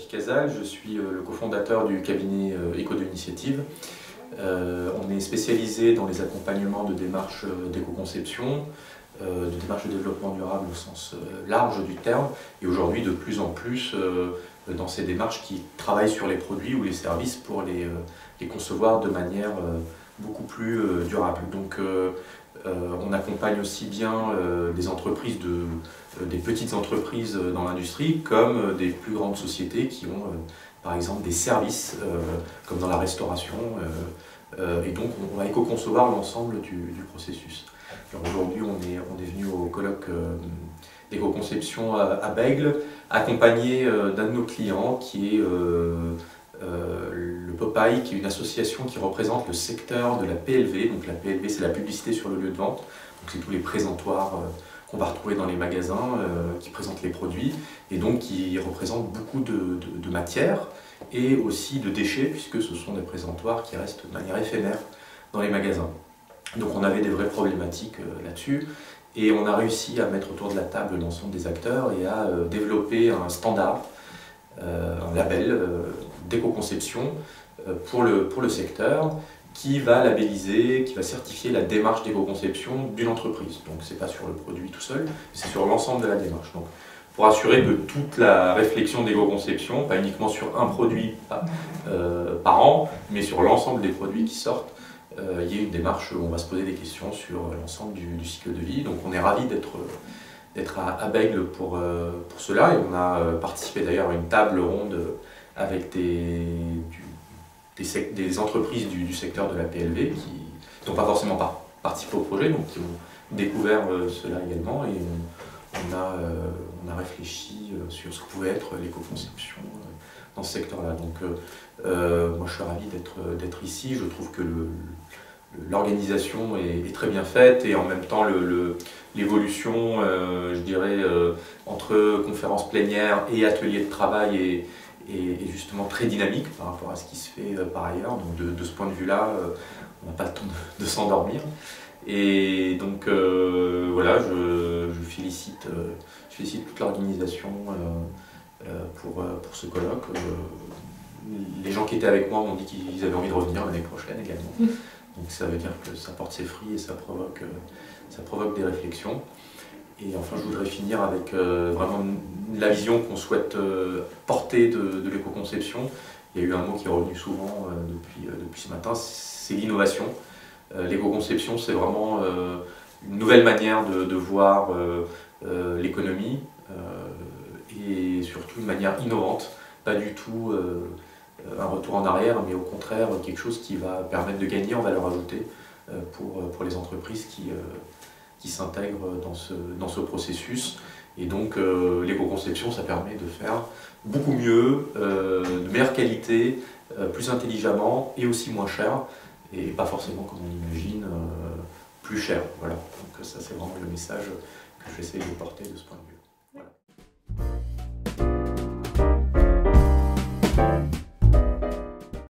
Patrick Casal, je suis le cofondateur du cabinet Éco2 Initiative. On est spécialisé dans les accompagnements de démarches d'éco-conception, de démarches de développement durable au sens large du terme, et aujourd'hui de plus en plus dans ces démarches qui travaillent sur les produits ou les services pour les concevoir de manière beaucoup plus durable. Donc on accompagne aussi bien des entreprises, des petites entreprises dans l'industrie comme des plus grandes sociétés qui ont par exemple des services comme dans la restauration et donc on va éco-concevoir l'ensemble du processus. Aujourd'hui on est venu au colloque d'éco-conception à Bègles, accompagné d'un de nos clients qui est le Popeye, qui est une association qui représente le secteur de la PLV. Donc la PLV, c'est la publicité sur le lieu de vente. Donc c'est tous les présentoirs qu'on va retrouver dans les magasins qui présentent les produits et donc qui représentent beaucoup de matières et aussi de déchets puisque ce sont des présentoirs qui restent de manière éphémère dans les magasins. Donc on avait des vraies problématiques là-dessus et on a réussi à mettre autour de la table l'ensemble des acteurs et à développer un standard, un label d'éco-conception pour le secteur qui va labelliser, qui va certifier la démarche d'éco-conception d'une entreprise. Donc c'est pas sur le produit tout seul, c'est sur l'ensemble de la démarche. Donc, pour assurer que toute la réflexion d'éco-conception, pas uniquement sur un produit par an, mais sur l'ensemble des produits qui sortent, il y ait une démarche où on va se poser des questions sur l'ensemble du cycle de vie. Donc on est ravis d'être à Bègles pour cela et on a participé d'ailleurs à une table ronde avec des entreprises du secteur de la PLV qui n'ont pas forcément participé au projet, donc qui ont découvert cela également et on a réfléchi sur ce que pouvait être l'éco-conception dans ce secteur-là. Donc moi je suis ravi d'être ici, je trouve que l'organisation est très bien faite et en même temps l'évolution, je dirais, entre conférences plénières et ateliers de travail est justement très dynamique par rapport à ce qui se fait par ailleurs. Donc de ce point de vue-là, on n'a pas le temps de s'endormir. Et donc voilà, je félicite toute l'organisation pour ce colloque. Les gens qui étaient avec moi m'ont dit qu'ils avaient envie de revenir l'année prochaine également. Donc ça veut dire que ça porte ses fruits et ça provoque des réflexions. Et enfin, je voudrais finir avec vraiment la vision qu'on souhaite porter de l'éco-conception. Il y a eu un mot qui est revenu souvent depuis ce matin, c'est l'innovation. L'éco-conception, c'est vraiment une nouvelle manière de voir l'économie et surtout une manière innovante, pas du tout un retour en arrière, mais au contraire quelque chose qui va permettre de gagner en valeur ajoutée pour les entreprises qui s'intègrent dans ce processus. Et donc l'éco-conception, ça permet de faire beaucoup mieux, de meilleure qualité, plus intelligemment et aussi moins cher, et pas forcément comme on imagine, plus cher. Voilà. Donc ça c'est vraiment le message que j'essaie de porter de ce point de vue.